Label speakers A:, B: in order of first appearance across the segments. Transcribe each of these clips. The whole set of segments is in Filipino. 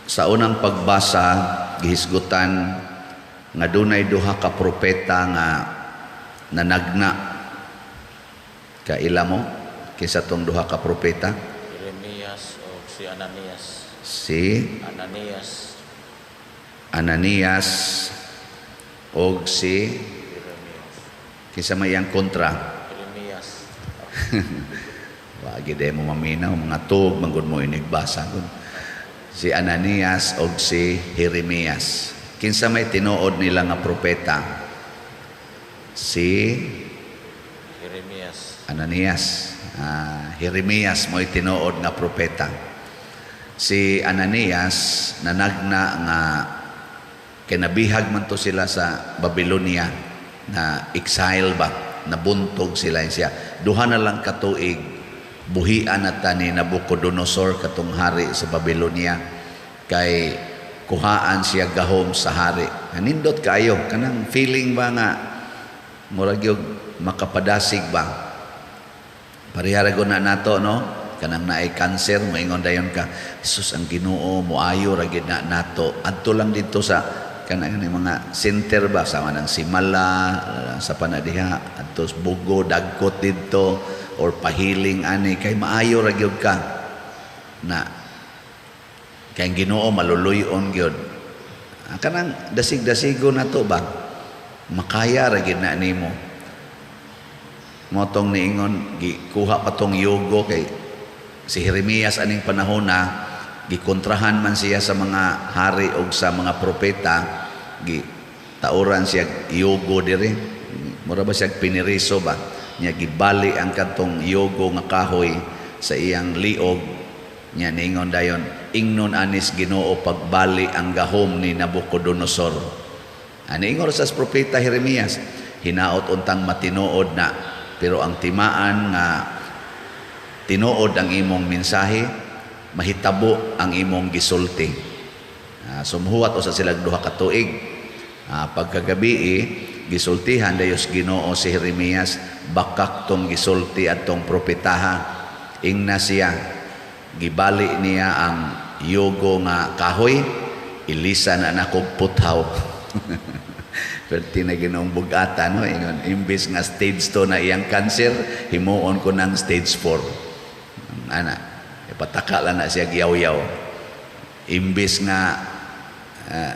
A: Sa unang pagbasa gihisgutan nga dunay duha ka propeta nga nanagna. Kaila mo kinsa tong duha ka propeta?
B: Jeremias o si Ananias.
A: Si
B: Ananias.
A: og si
B: Jeremias.
A: kinsa may ang kontra?
B: Jeremias.
A: Wagi day mo maminaw mga tug manggod mo inigbasa gud. Si Ananias og si Jeremias. Kinsa may tinuod nila nga propeta? Si
B: Jeremias.
A: Ananias. Jeremias mo'y tinuod nga propeta. Si Ananias nanagna nga kinabihag man to sila sa Babylonia na exile ba, nabuntog sila siya. Duha na lang katuig buhian na ni Nabucodonosor katong hari sa Babylonia kay kuhaan siya gahom sa hari. Nindot kayo kanang feeling ba nga murag yung makapadasig ba? Parihara ko na nato, no? Kanang naay cancer, maingon dayon ka, Jesus ang Ginoo, muayo ra gid na nato. Adto lang dito sa kanang mga center ba, sama ng Simala, sa Panadiha, adto sa Bugo, Dagkot dito, or pahiling ani, kay maayo ra gyud ka. Na, kay Ginoo maluluyon gyud. Kanang dasig-dasigo na to ba? Makaya ra gid na nimo. Motong niingon gikuha pa tong yugo kay si Jeremias aning panahon na gikontrahan man siya sa mga hari o sa mga propeta, tauran siya yugo diri. Mura ba siya piniriso ba? Nya gibali ang katong yugo nga kahoy sa iyang liog. Nya niingon dayon, ingnon anis Ginoo pagbali ang gahom ni Nabucodonosor. Niingon sa propeta Jeremias, hinaot untang matinuod na, pero ang timaan nga tinuod ang imong mensahe, mahitabo ang imong gisulti. Sumhuwat usa sila duha ka tuig. Pagkagabi gisultihan dayos Ginoo si Jeremias, bakak tong gisulti atong propetaha. Ingna siya, gibali niya ang yugo nga kahoy, ilisan na nakog puthaw. Perti na Ginoong bugata, no? Ingon, imbis nga stage 2 na iyang cancer, himuon ko ng stage 4. Ana, ipataka lang na siya giyaw-yaw. Imbis nga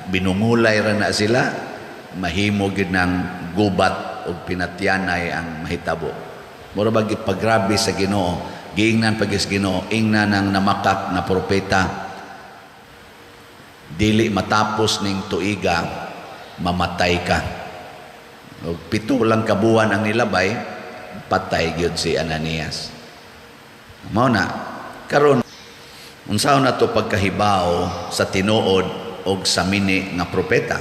A: binumulay ra na sila, mahimo gid ng gubat o pinatyanay ang mahitabo. Mura ba pagrabe sa Ginoo, giingnan pagis Ginoo, ingnan ng namakak na propeta, dili matapos ning tuiga, mamatay ka. O 7 lang kabuan ang nilabay, patay gyud si Ananias. Mao na karon unsaon na to pagkahibaw sa tinuod og sa mini nga propeta?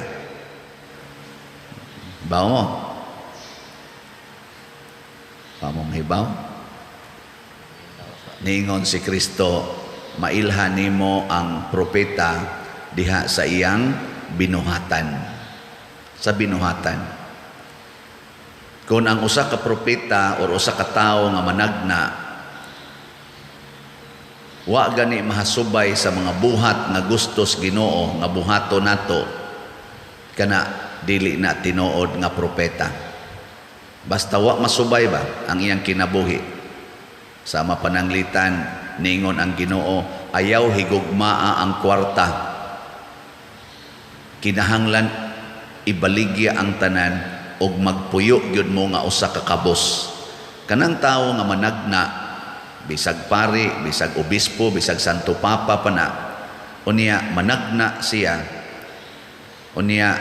A: Bawo mo? Pamong hibaw? Niingon si Kristo, mailhan nimo ang propeta diha sa iyang binuhatan. Sa binuhatan. Kung ang usa ka propeta o usa ka tawo nga managna, wa gani mahasubay sa mga buhat nga gustos Ginoo nga buhato nato, kana dili na tinuod nga propeta. Basta wa masubay ba ang iyang kinabuhi. Sa mapananglitan ningon ang Ginoo, ayaw higugmaa ang kwarta. Kinahanglan ibaligya ang tanan og magpuyo gyud mo nga usa ka kabos. Kanang tawo nga managna, bisag pari, bisag obispo, bisag santo papa pa na, unya managna siya, unya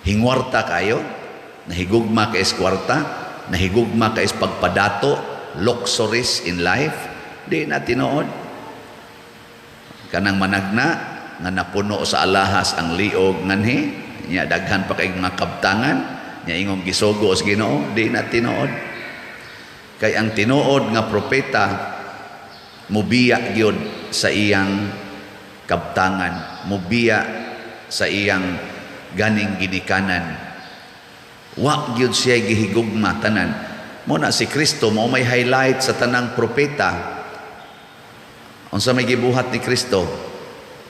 A: hingwarta kayo, nahigugma ka is kwarta, nahigugma ka is pagpadato, luxuries in life, di na tinuod. Kanang managna nga napuno sa alahas ang liog nganhi, nya daghan pa kay mga kabtangan, nya ingong gisugo sa Ginoo, di na tinuod. Kay ang tinuod nga propeta mubiya gyud sa iyang kabtangan, mubiya sa iyang ganing ginikanan. Wa gyud siya gihigugma tanan. Mo na si Kristo mao may highlight sa tanang propeta. Unsa may gibuhat ni Kristo?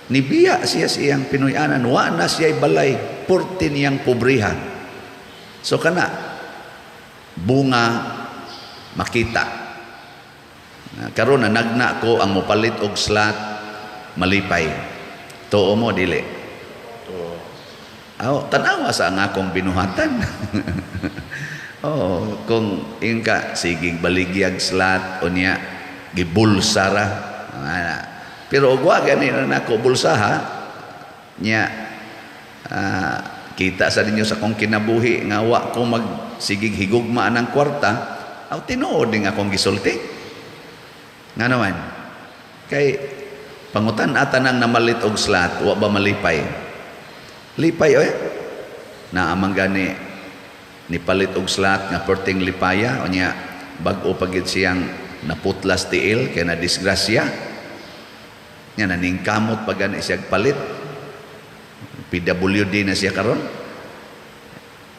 A: Nibiya siya siyang Pinoyanan, wa na siya'y balay, purti niyang pobrihan. So kana, bunga makita. Karon na nagna ko ang mopalit og slot, malipay. Tuo mo, dili.
B: Tuo.
A: Tanawa sa ang akong binuhatan. Kung ingka, sigig baligyag slot, o niya, gibulsara. Pero og wa gani na nako bulsaha nya kita sa ninyo sa kong kinabuhi nga wa ko magsigig higugma ng kwarta aw tinuod ning akong gisulti nga naman kay pangutan ata nang namalit og slot wa ba malipay oy na amang gani ni palit og slot nga perting lipaya o nya bag-o pagid siyang naputlas tiil kay na disgrasya. Nya naningkamot pag gani siya palit. PWD na siya karon.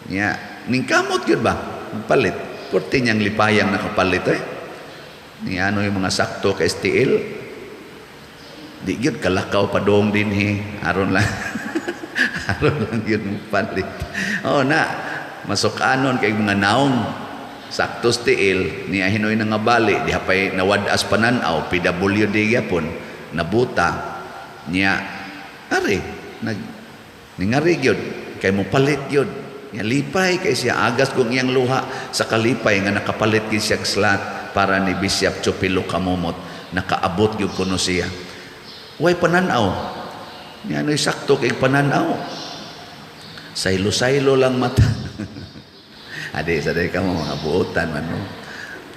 A: Nya ningkamot gyud ba? Palit. Kurti niyang lipayang nakapalit Ni ano yung mga sakto ka STL. Di gyud kalakaw padong dinhi aron lang. aron lang gyud palit. Na masukanon kay mga naong sakto STL niya hinoy nga bali di hapay nawadas pananaw PWD gyapon. Nabuta niya ari ningari gyud kay mo palit gyud niya lipay kay siya agas kung iyang luha sa kalipay nga nakapalit gyud siya slot para ni Bishop Chupilo Kamumot nakaabot gyud kuno siya way pananaw niya ano'y sakto kay pananaw saylo lang mata adi saday ka mo mga buotan man mo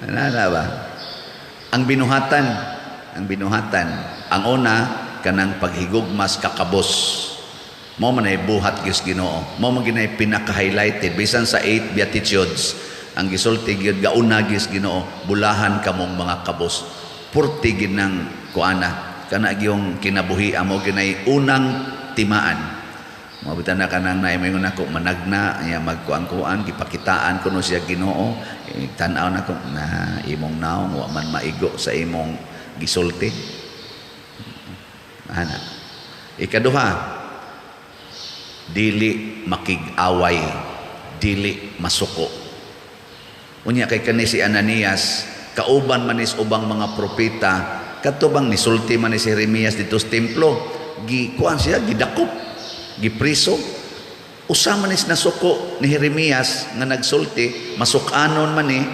A: ana ba ang binuhatan ang una kanang paghigugmas kakabos mo man ay buhat gyud Ginoo mo man ginay pinaka-highlighted bisan sa 8 beatitudes ang gisulti gyud gauna gyud Ginoo bulahan kamong mga kabos purti ginang kuana kana gyung kinabuhi mo ginay unang timaan mo bitan na kanang naay mayon nako managna nya magkuan-kuan gipakitaan kuno siya Ginoo tan-aw nako na imong naong wa man maigo sa imong gisulti. Ikaduha, dili makig-away, dili masuko. Unya kay kani si Ananias, kauban manis ubang mga propeta, katubang nisulti man ni si Jeremias dito sa templo, gikuan siya, gidakop, gipriso. Usa manis nasuko ni Jeremias nga nagsulti, masukanon man ni,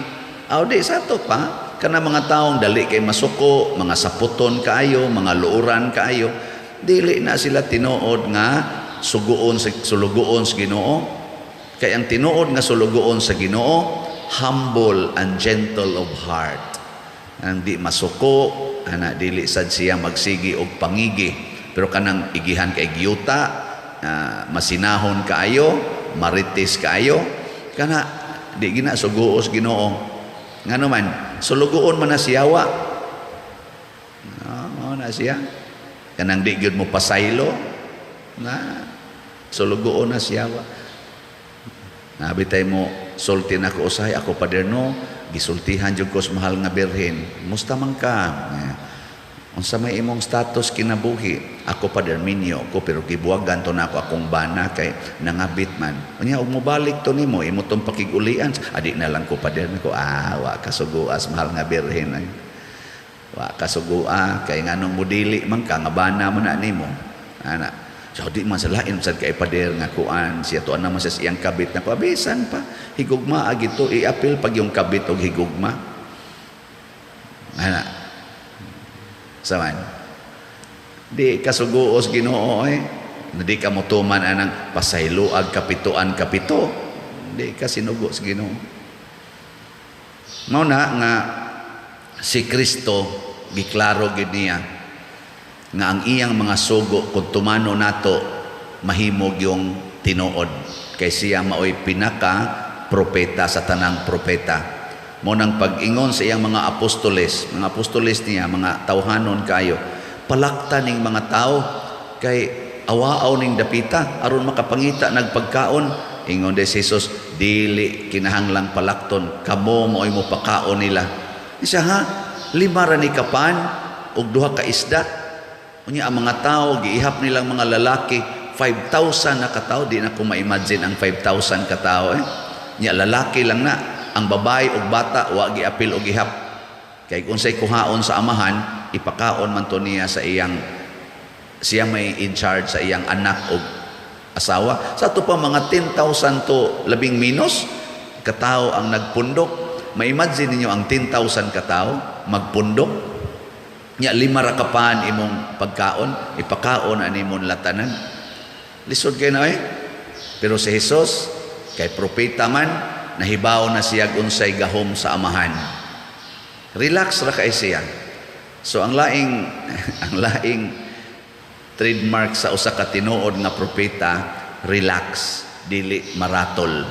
A: di sa to pa, kana mga taong dali kay masuko, mga saputon kaayo, mga luuran kaayo, dili na sila tinuod nga sulugoon sa Ginoo. Kay ang tinuod nga sulugoon sa Ginoo, humble and gentle of heart. Ang di masuko, dili sad siya magsigi og pangigi, pero kanang igihan kay giyuta, masinahon kaayo, marites kaayo, kana di gina suguos Ginoo. Nga naman, sulugoon man na siyawa. Na siya. Kanang di gyud mo pasaylo. Na sulugoon na siyawa. Nabitay mo, sulti na ko usay, ako paderno, gisultihan jud ko sa mahal nga birhen. Musta man ka? Unsa may imong status kinabuhi? Ako paderminyo ko, pero gibuwagan to na ako akong bana kay nangabit man. Unya og mobalik to nimo, imo tong pakigulian. Adi na lang ko paderno ko, wa kasuguas mahal nga birhen ay. Wa kasugua kay nganong mudili man ka nga bana man na nimo. Ana. So di man salain sad kay pader nga kuan siya to ana man sa iyang kabit na pabisan pa. Higugma agito iapil pag yung kabit og higugma. Ana. Saman. Di kasuguos Ginoo di ka motuman anang pasayloag kapituan kapito. Di ka sinugo sa Ginoo. Mao na nga si Kristo giklaro gid niya nga ang iyang mga sugo kung tumano nato mahimog yung tinuod kay siya maoy pinaka propeta sa tanang propeta. Mo nang pag-ingon sa iyang mga apostoles niya, mga tawhanon kayo, palakta ning mga tao kay awaaw ning dapita aron makapangita nagpagkaon. Ingon de Jesus, dili kinahanglang palakton, kamo mo'y mo pakaon nila. Isa 5 ra ni kapan og 2 ka isda. Unya ang mga tao giihap nilang mga lalaki 5,000 na katao, di na ko ma-imagine ang 5,000 katao Nya lalaki lang na, ang babae ug bata wa giapil og ihap. Kay unsay kuhaon sa amahan, ipakaon man to niya sa iyang siya may in charge sa iyang anak o asawa. Sa to pa mga 10,000 to labing minus katao ang nagpundok. Ma-imagine ninyo ang 10,000 katao magpundok. Nya 5 ra kapan imong pagkaon, ipakaon ani imong latanan. Lisod kay na Pero si Jesus kay propeta man, nahibaw na siya unsay gahom sa amahan. Relax ra kay siya. So ang laing trademark sa usa ka tinuod nga propeta, relax, dili maratol.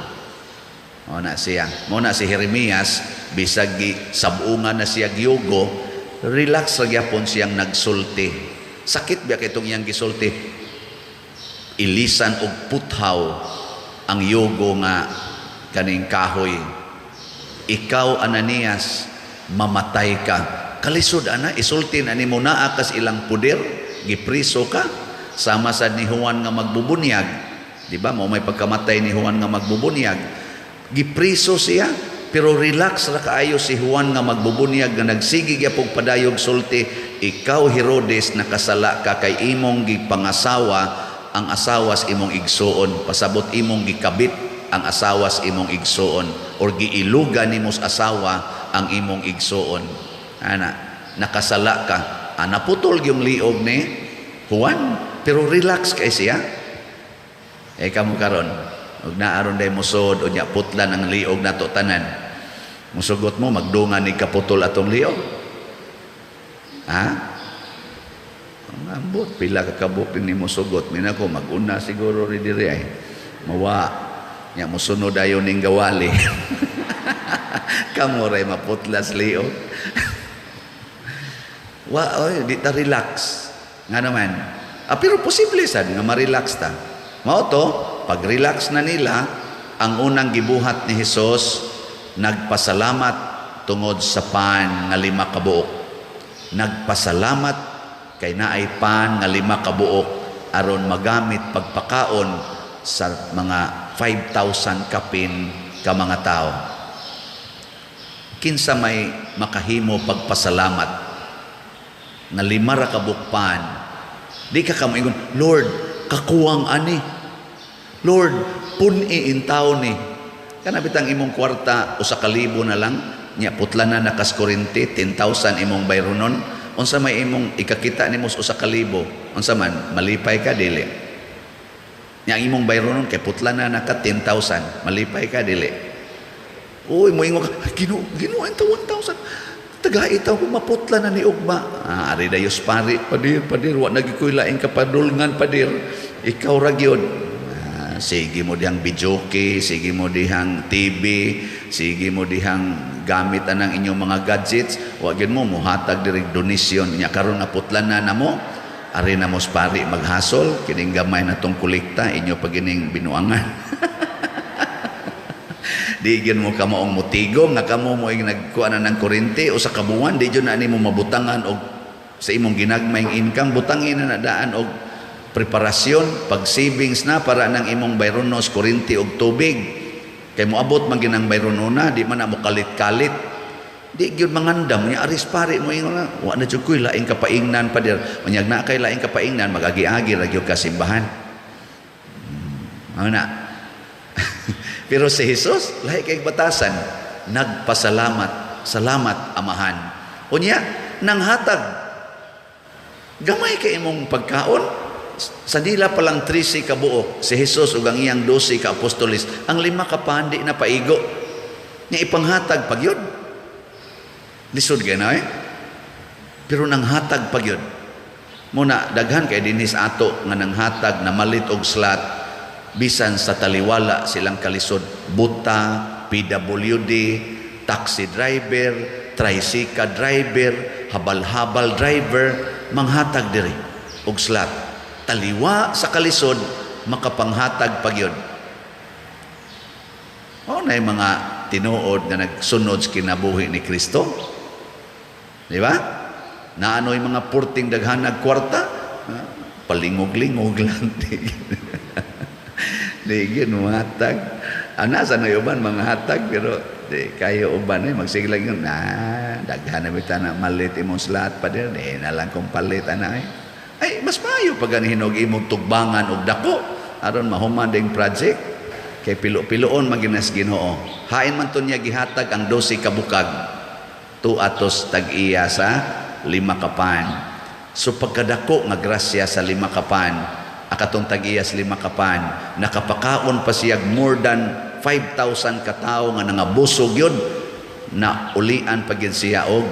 A: Mo na si Jeremias, bisag gi sabungan na siya giyugo, relax ra gyapon siyang nagsulti. Sakit ba kay itong iyang gisulti? Ilisan og puthaw ang yugo nga kaning kahoy. Ikaw, Ananias, mamatay ka. Kalisod ana, isultin ani mo naa kas ilang puder, gipriso ka, sama sa ni Juan nga magbubunyag. Di ba? Mo may pagkamatay ni Juan nga magbubunyag. Gipriso siya, pero relax ra kaayo si Juan nga magbubunyag nga nagsigi gyapon padayog sulti. Ikaw, Herodes, nakasala ka kay imong gipangasawa ang asawas imong igsuon, pasabot imong gikabit ang asawas imong igsuon, or giilugan nimos asawa ang imong igsuon. Nakasala ka. Naputol yung liog ni Juan, pero relax kay siya. Kamo karon, ug naaron day musod unya putlan ang liog nato tanan. Musugot mo magdungan ni kaputol atong liog. Ang ambot pila ka kabuk ni musugot mina ko maguna siguro ri diri ay. Mawa nya mosunod ayon ning gawali. Kamo ray maputlas liog. Di ta relax. Nga naman. Pero posible sad nga ma-relax ta. Mao to, pag-relax na nila, ang unang gibuhat ni Hesus, nagpasalamat tungod sa pan nga 5 kabuok. Nagpasalamat kay naay pan nga 5 kabuok aron magamit pagpakaon sa mga 5,000 kapin ka mga tao. Kinsa may makahimo pagpasalamat nga 5 ra ka bukpan, di ka kamaingon, Lord, kakuwang ani. Lord, puni in taon ni. Kanabitang imong kwarta, 1,000 na lang, nya putla na nakas kurinti, 10,000 imong bayronon. Unsa may imong ikakita nimo sa 1,000, unsa man, malipay ka, dili. Nya imong bayronon, kay putla na naka 10,000, malipay ka, dili. Uy, mo ingon ka, Ginoo, ito 1,000. Taga-itaw ko maputla na ni Ugma. Ari dayos padir, wa nagikoy laing kapadulngan padir. Ikaw ra gyud. Sige mo dihang bijoke, sige mo dihang TV, sige mo dihang gamit anang inyong mga gadgets, wa gyud mo muhatag diri donasyon nya karon na putlan na namo. Ari na mos pari maghasol kining gamay natong kolekta inyo pagining binuangan. Di gyud mo kamaong mutigom nga kamo mo nagkuha na ng kurente o sa kabuwan, di gyud na nimo mabutangan og sa imong ginagmayng income, butangin na daan og preparasyon, pag savings na para nang imong bayronos kurente og tubig. Kay moabot man ginang bayronona, di man na mo kalit-kalit. Di gyud mangandam nya aris pare mo ingon, wa na jud koy laing kapaingnan padir. Unyag na kay laing kapaingnan magagi-agi ra gyud ka simbahan. Na. Pero si Jesus, lahi kay batasan, nagpasalamat, salamat amahan. Unya, nanghatag, gamay kay imong pagkaon, sa nila palang 13 ka buok, si Jesus ug ang iyang 12 ka apostolis, ang 5 ka pandi na paigo, niya ipanghatag pagyod. Lisod kay na Pero nanghatag pagyod. Muna, daghan kay dinis ato nga nanghatag na malit og slat, bisan sa taliwala silang kalisod, buta, PWD, taxi driver, tricycle driver, habal-habal driver, manghatag diri og slat. Taliwa sa kalisod, makapanghatag pagyod. Na yung mga tinuod na nagsunod sa kinabuhi ni Kristo. Di ba? Na ano yung mga purting daghan nagkwarta, palingog-lingog lang. Di yun matag. Nasa na uban mga hatag, pero di kayo uban magsiglang yun, daghan na bita na malit imong slot pa din, na lang kung palit ana ay mas maayo pag hinog imong tugbangan og dako aron mahuman ding project kay pilo-piloon maginas Ginoo. Hain man ton niya gihatag ang 12 ka bukag, 2 atos tag-iya sa 5 kapan. So pagkadako nga grasya sa 5 kapan, akatong tag-iya sa 5 kapan, nakapakaon pa siya more than 5,000 katao nga nangabusog yun, na ulian pagin siya og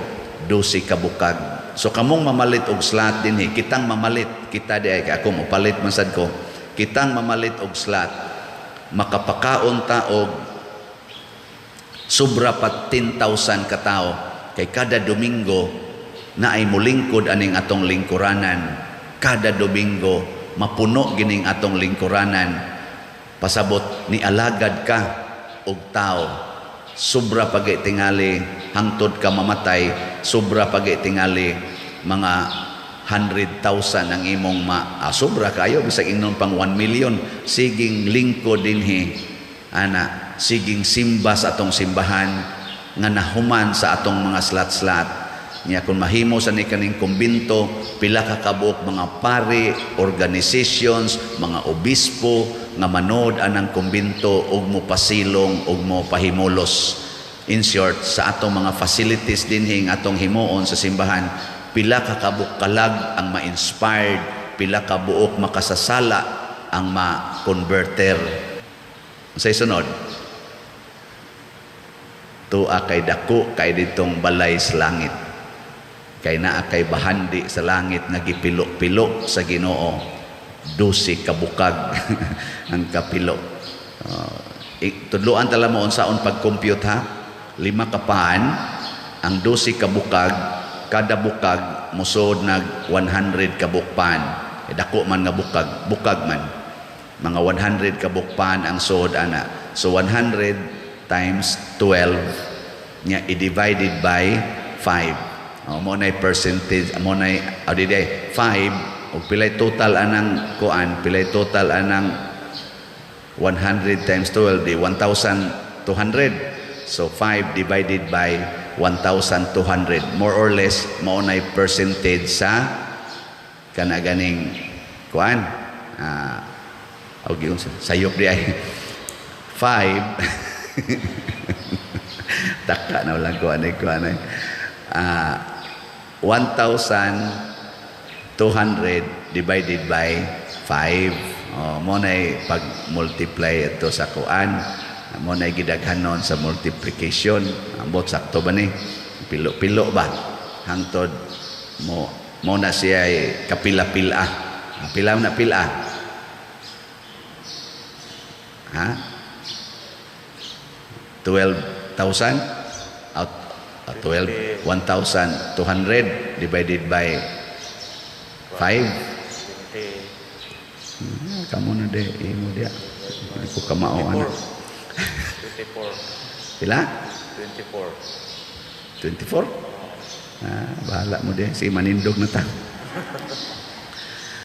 A: 12 ka bukag. So kamong mamalit og slot din kitang mamalit, kita di ay ako mo palit man sad ko, kitang mamalit og slot, makapakaon ta og sobra pa 10,000 katao kay kada Domingo na ay mulingkod aning atong lingkuranan. Kada Domingo mapuno gining atong lingkuranan, pasabot ni alagad ka og tao, sobra pagay tingali hangtod ka mamatay, sobra pagay tingali mga 100,000 ang imong sobra kayo bisag ingnon pang 1 million siging lingkod dinhi ana, siging simba sa atong simbahan nga nahuman sa atong mga slat-slat niya. Kung mahimo sa ni kaning kumbinto, pila ka kabuok mga pari, organizations, mga obispo nga manood anang kumbinto og mo pasilong og mo pahimulos. In short, sa atong mga facilities dinhi nga atong himuon sa simbahan, pila ka kabuok kalag ang ma-inspired, pila ka buok makasasala ang ma-converter. Sa sunod, tuwa kay dako kay ditong balay sa langit, kay naa kay bahandi sa langit nga gipilo-pilo sa Ginoo, 12 ka bukag ang kapilo. Tudloan tala mo unsaon pag-compute ha. 5 kapan ang 12 ka bukag, kada bukag musod nag 100 ka bukpan. Dako man nga bukag man, mga 100 ka bukpan ang sod ana. So 100 times 12 nya i-divided by 5. Mo nay percentage, mo nay adiday 5 ug pilay total anang kuan, pilay total anang 100 times 12 di 1,200. So 5 divided by 1,200, more or less mo nay percentage sa kana ganing kuan og sayop di ay 5 taka na lang kuan ay 1,200 divided by 5. Mo nay pag multiply ito sa kuan, mo nay gidaghanon sa multiplication. Ambot sakto ba ni? Pilo-pilo ba? Hangtod mo na siya ay kapila-pila. Pila na pila. Ha? 12,000 out 1,200 divided by 5. Kamu na de imo dia. Hindi ko kamao ana.
B: 24.
A: Pila?
B: 24.
A: 24? Bahala mo de si manindog na ta.